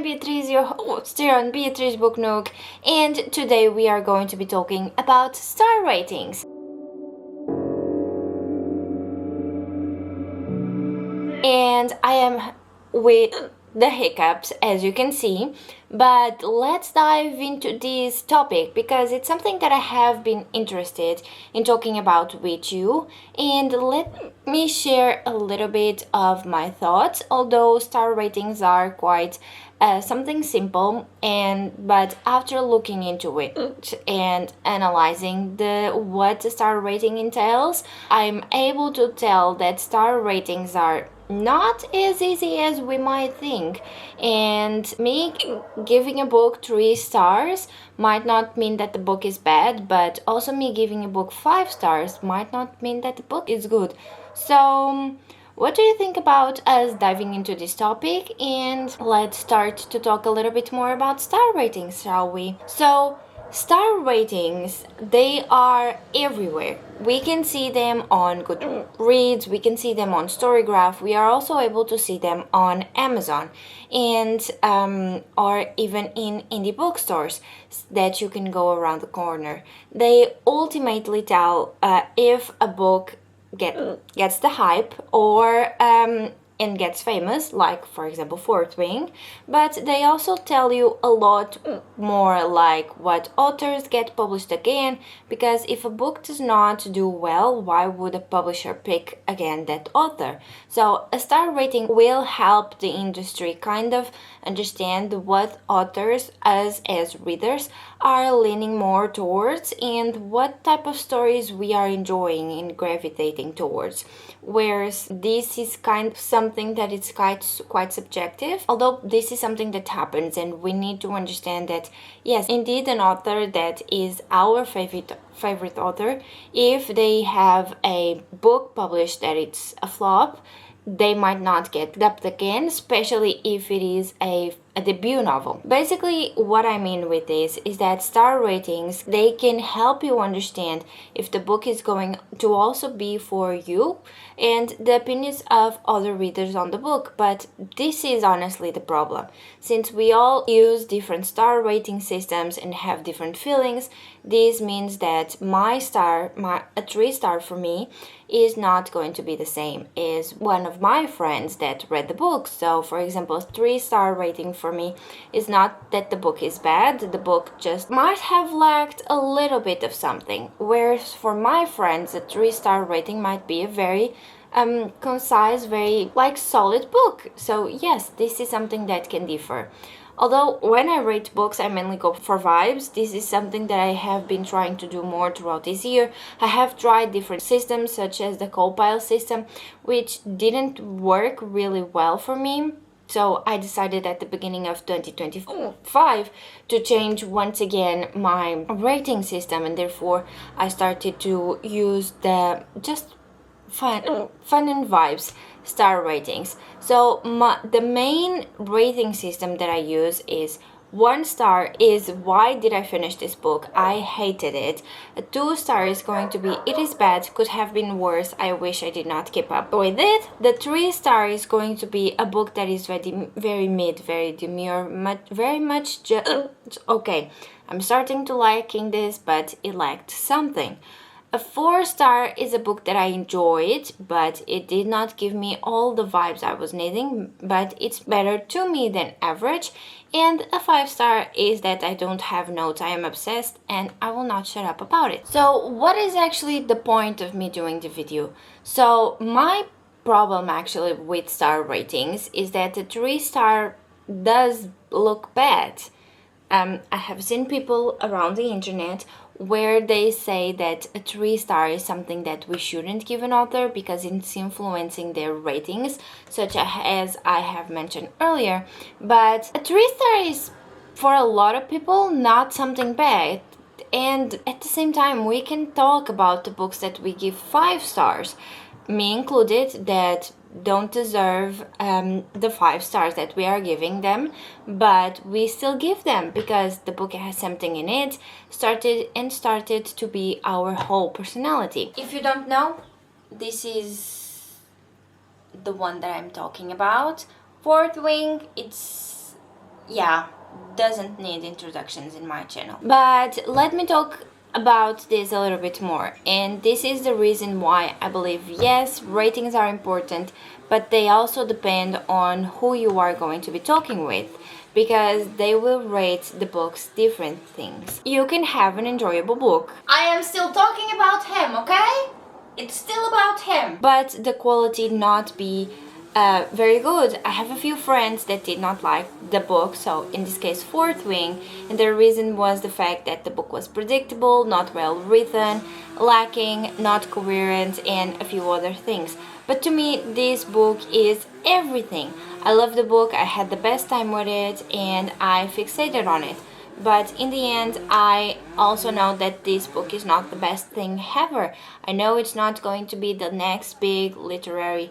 I'm Beatriz, your host here on Beatriz Book Nook, and today we are going to be talking about star ratings. And I am with the hiccups, as you can see, but let's dive into this topic because it's something that I have been interested in talking about with you, and let me share a little bit of my thoughts. Although star ratings are quite something simple, but after looking into it and analyzing what the star rating entails, I'm able to tell that star ratings are not as easy as we might think, and me giving a book 3 stars might not mean that the book is bad, but also me giving a book 5 stars might not mean that the book is good. So what do you think about us diving into this topic? And let's start to talk a little bit more about star ratings, shall we? So star ratings, they are everywhere. We can see them on Goodreads, we can see them on Storygraph, we are also able to see them on Amazon, and or even in indie bookstores that you can go around the corner. They ultimately tell if a book gets the hype or and gets famous, like for example Fourth Wing, but they also tell you a lot more, like what authors get published again, because if a book does not do well, why would a publisher pick again that author? So a star rating will help the industry kind of understand what authors, us as readers, are leaning more towards and what type of stories we are enjoying and gravitating towards. Whereas this is kind of something that is quite subjective, although this is something that happens, and we need to understand that yes, indeed, an author that is our favorite author, if they have a book published that it's a flop, they might not get dubbed again, especially if it is a debut novel. Basically, what I mean with this is that star ratings, they can help you understand if the book is going to also be for you and the opinions of other readers on the book. But this is honestly the problem. Since we all use different star rating systems and have different feelings, this means that a 3 star for me is not going to be the same as one of my friends that read the book. So for example, a 3 star rating for me is not that the book is bad, the book just might have lacked a little bit of something, whereas for my friends a 3 star rating might be a very concise, very solid book. So yes, this is something that can differ. Although when I rate books, I mainly go for vibes. This is something that I have been trying to do more throughout this year. I have tried different systems, such as the co-pile system, which didn't work really well for me. So I decided at the beginning of 2025 to change once again my rating system, and therefore I started to use the just fun and vibes star ratings. So the main rating system that I use is 1 star is why did I finish this book? I hated it. A 2 star is going to be it is bad, could have been worse, I wish I did not keep up with it. The 3 star is going to be a book that is very mid, very demure, very much just okay. I'm starting to liking this, but it lacked something. A 4 star is a book that I enjoyed, but it did not give me all the vibes I was needing, but it's better to me than average. And a 5 star is that I don't have notes, I am obsessed, and I will not shut up about it. So what is actually the point of me doing the video? So my problem actually with star ratings is that the 3 star does look bad. I have seen people around the internet where they say that a 3 star is something that we shouldn't give an author because it's influencing their ratings, such as I have mentioned earlier. But a 3 star is, for a lot of people, not something bad. And at the same time, we can talk about the books that we give 5 stars, me included, that don't deserve the 5 stars that we are giving them, but we still give them because the book has something in it, started to be our whole personality. If you don't know, this is the one that I'm talking about. Fourth Wing, it's yeah, doesn't need introductions in my channel. But let me talk about this a little bit more, and this is the reason why I believe yes, ratings are important, but they also depend on who you are going to be talking with, because they will rate the books different things. You can have an enjoyable book. I am still talking about him, okay? It's still about him. But the quality not be very good. I have a few friends that did not like the book, so in this case Fourth Wing, and the reason was the fact that the book was predictable, not well written, lacking, not coherent, and a few other things. But to me, this book is everything. I love the book, I had the best time with it, and I fixated on it. But in the end, I also know that this book is not the best thing ever. I know it's not going to be the next big literary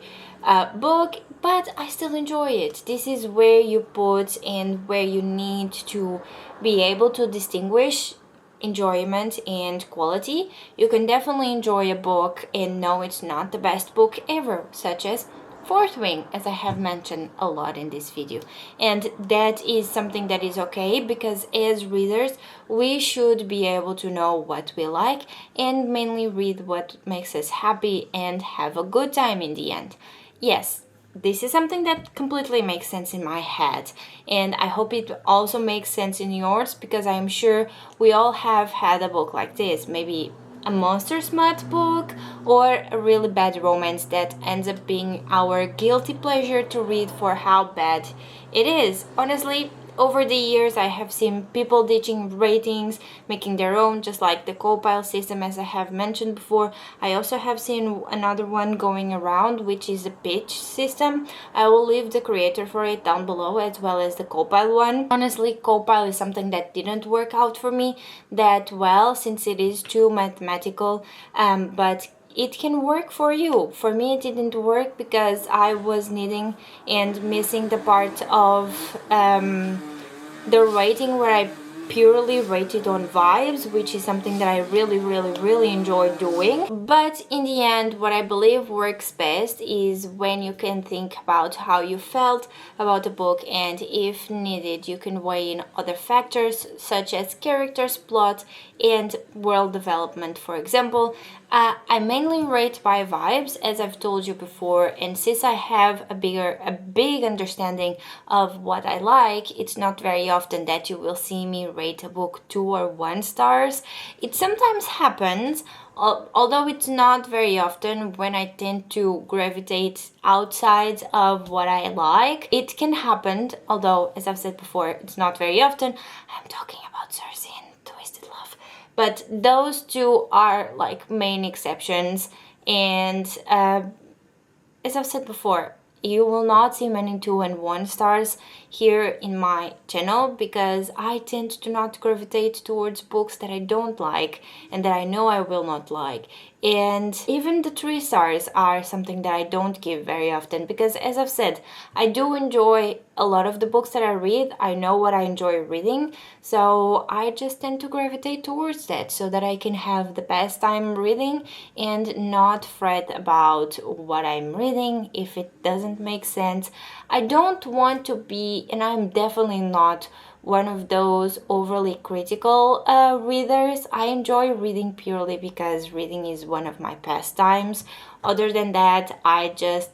book, but I still enjoy it. This is where you put and where you need to be able to distinguish enjoyment and quality. You can definitely enjoy a book and know it's not the best book ever, such as Fourth Wing, as I have mentioned a lot in this video. And that is something that is okay, because as readers we should be able to know what we like and mainly read what makes us happy and have a good time in the end. Yes, this is something that completely makes sense in my head, and I hope it also makes sense in yours, because I'm sure we all have had a book like this, maybe a monster smut book or a really bad romance that ends up being our guilty pleasure to read for how bad it is. Honestly, over the years I have seen people ditching ratings, making their own, just like the co-pile system, as I have mentioned before. I also have seen another one going around, which is the pitch system. I will leave the creator for it down below, as well as the co-pile one. Honestly, co-pile is something that didn't work out for me that well, since it is too mathematical, but it can work for you. For me, it didn't work because I was needing and missing the part of the rating where I purely rated on vibes, which is something that I really enjoy doing. But in the end, what I believe works best is when you can think about how you felt about the book, and if needed you can weigh in other factors such as characters, plot, and world development. For example, I mainly rate by vibes, as I've told you before, and since I have a big understanding of what I like, it's not very often that you will see me rate a book 2 or 1 stars. It sometimes happens, although it's not very often, when I tend to gravitate outside of what I like. It can happen, although as I've said before, it's not very often. I'm talking about Cersei and Twisted Love. But those two are like main exceptions, and as I've said before, you will not see many 2 and 1 stars here in my channel, because I tend to not gravitate towards books that I don't like and that I know I will not like. And even the 3 stars are something that I don't give very often, because as I've said, I do enjoy a lot of the books that I read. I know what I enjoy reading, so I just tend to gravitate towards that so that I can have the best time reading and not fret about what I'm reading if it doesn't make sense. I don't want to be, and I'm definitely not one of those overly critical readers. I enjoy reading purely because reading is one of my pastimes. Other than that, I just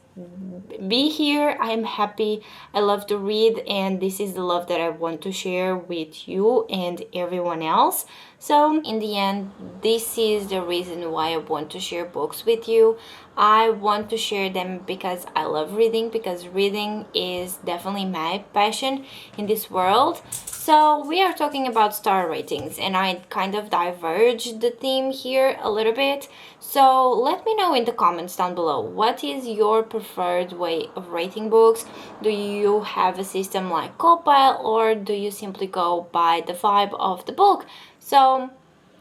be here. I'm happy. I love to read, and this is the love that I want to share with you and everyone else. So in the end, this is the reason why I want to share books with you. I want to share them because I love reading, because reading is definitely my passion in this world. So we are talking about star ratings, and I kind of diverged the theme here a little bit. So let me know in the comments down below, what is your preferred way of rating books? Do you have a system like co-pile, or do you simply go by the vibe of the book? So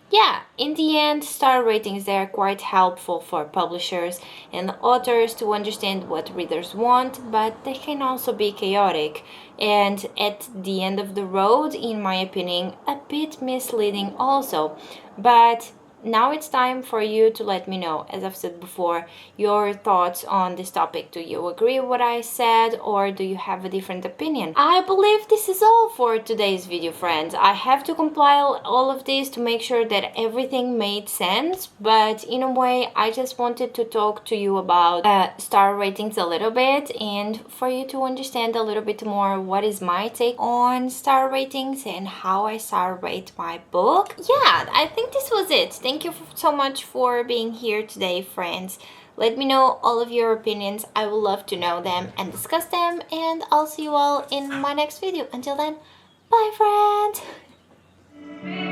yeah, in the end, star ratings, they are quite helpful for publishers and authors to understand what readers want, but they can also be chaotic and at the end of the road, in my opinion, a bit misleading also. But now it's time for you to let me know, as I've said before, your thoughts on this topic. Do you agree with what I said, or do you have a different opinion? I believe this is all for today's video, friends. I have to compile all of this to make sure that everything made sense, but in a way, I just wanted to talk to you about star ratings a little bit, and for you to understand a little bit more what is my take on star ratings and how I star rate my book. Yeah, I think this was it. Thank you so much for being here today, friends. Let me know all of your opinions. I would love to know them and discuss them, and I'll see you all in my next video. Until then, bye, friends!